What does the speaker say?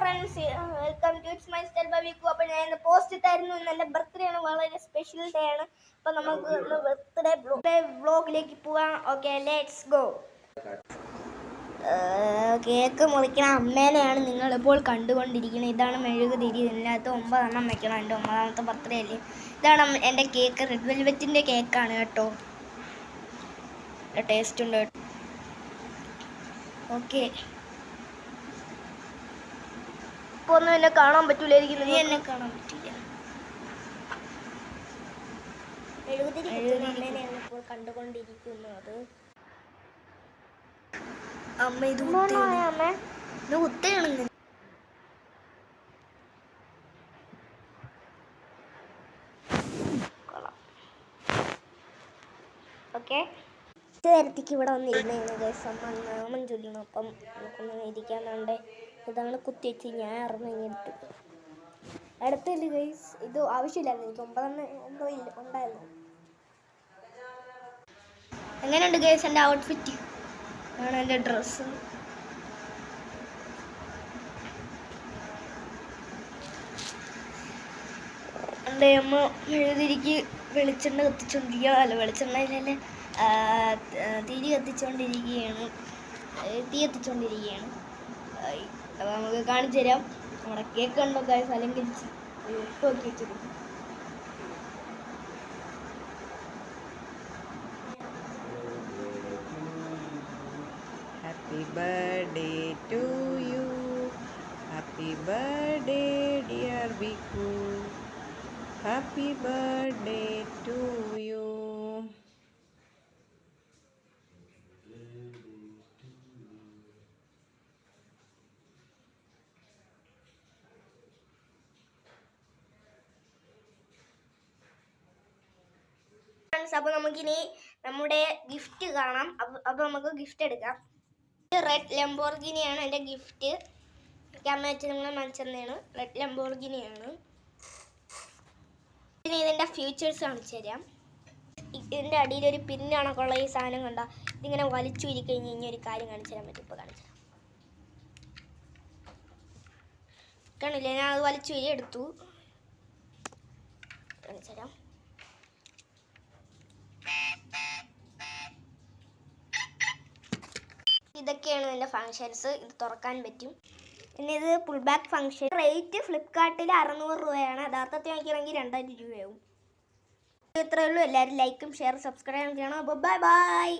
Friends, welcome to it's my style by Vikku. അപ്പോൾ ഞാൻ ഇന്ന് പോസ്റ്റ് ഇട്ടായിരുന്നു. ഇന്ന് എൻ്റെ ബർത്ത്ഡേ ആണ്, വളരെ സ്പെഷ്യൽ ഡേ ആണ്. അപ്പോൾ നമുക്ക് ഇന്ന് ബർത്ത്ഡേ വ്ളോഗിലേക്ക് പോവാം. Okay, let's go. കേക്ക് മുറിക്കണ അമ്മേനെയാണ് നിങ്ങളിപ്പോൾ കണ്ടുകൊണ്ടിരിക്കുന്നത്. ഇതാണ് മെഴുകുതിരി. ഇതിനകത്ത് 9 എണ്ണം വെക്കണം. എൻ്റെ 9ാമത്തെ ബർത്ത്ഡേ അല്ലേ. ഇതാണ് എൻ്റെ കേക്ക്. റെഡ് വെൽവെറ്റിൻ്റെ കേക്കാണ് കേട്ടോ. ടേസ്റ്റ് ഉണ്ട് കേട്ടോ. ഓക്കെ, ഇപ്പോൾ ഒന്നും എന്നെ കാണാൻ പറ്റൂലായിരിക്കും. നീ എന്നെ കാണാൻ പറ്റില്ല. അമ്മേനെയാണ് ഇപ്പോൾ കണ്ടുകൊണ്ടിരിക്കുന്നത്. അമ്മ ഇത് കുത്തയാണ്. ഓക്കെ, നേരത്തേക്ക് ഇവിടെ വന്നിരുന്നേന്ന് ദിവസം നാമം ചൊല്ലണം. അപ്പം നമുക്കൊന്ന് ഇരിക്കാനുണ്ട്. ഇതാണ് കുത്തിവെച്ച് ഞാൻ ഇറങ്ങിയിട്ട് അടുത്തില്ല ഗൈസ്. ഇത് ആവശ്യമില്ലായിരുന്നു. എനിക്ക് 9 ഉണ്ടായിരുന്നു. എങ്ങനെയുണ്ട് ഗൈസ് എൻ്റെ ഔട്ട്ഫിറ്റ്? ആണ് എൻ്റെ ഡ്രസ്സ്. എൻ്റെ അമ്മ മെഴുകുതിരിക്ക് വെളിച്ചെണ്ണ കത്തിച്ചുകൊണ്ടിരിക്കുക. അല്ല, വെളിച്ചെണ്ണയിലല്ലേ, തിരി കത്തിച്ചുകൊണ്ടിരിക്കുകയാണ്. അപ്പോൾ നമുക്ക് കാണിച്ചു തരാം. നമ്മുടെ കേക്ക് കണ്ടോ ഗൈസ്, അലങ്കരിച്ച് ഉപ്പൊക്കെ വെച്ചിട്ടുണ്ട്. Happy birthday to you. Happy birthday dear Viku. Happy birthday to you. അപ്പോൾ നമുക്കിനി നമ്മുടെ ഗിഫ്റ്റ് കാണാം. അപ്പോൾ നമുക്ക് ഗിഫ്റ്റ് എടുക്കാം. റെഡ് ലംബോർഗിനിയാണ് എൻ്റെ ഗിഫ്റ്റ്. അമ്മ വെച്ച് നിങ്ങളെ മനസ്സിലാണ്. റെഡ് ലംബോർഗിനിയാണ്. ഇനി ഇതിൻ്റെ ഫ്യൂച്ചേഴ്സ് കാണിച്ചു തരാം. ഇതിൻ്റെ അടിയിലൊരു പിന്നാണൊക്കെയുള്ള ഈ സാധനം കണ്ട ഇതിങ്ങനെ വലിച്ചു ഇരിക്കഴിഞ്ഞ് കഴിഞ്ഞാൽ ഒരു കാര്യം കാണിച്ചു തരാൻ പറ്റും. ഇപ്പോൾ കാണിച്ചു തരാം. കാണില്ലേ, ഞാൻ അത് വലിച്ചു എടുത്തു. കാണിച്ചു തരാം. ഇതൊക്കെയാണ് ഇതിൻ്റെ ഫങ്ഷൻസ്. ഇത് തുറക്കാൻ പറ്റും. പിന്നെ ഇത് പുൾ ബാക്ക് ഫങ്ഷൻ. റേറ്റ് ഫ്ലിപ്കാർട്ടിൽ 600 രൂപയാണ്. യഥാർത്ഥത്തിൽ വാങ്ങിക്കണമെങ്കിൽ 2000 രൂപയാവും. ഇത്രയേ ഉള്ളൂ. എല്ലാവരും ലൈക്കും ഷെയർ സബ്സ്ക്രൈബും ചെയ്യണം. അപ്പോൾ ബൈ ബൈ.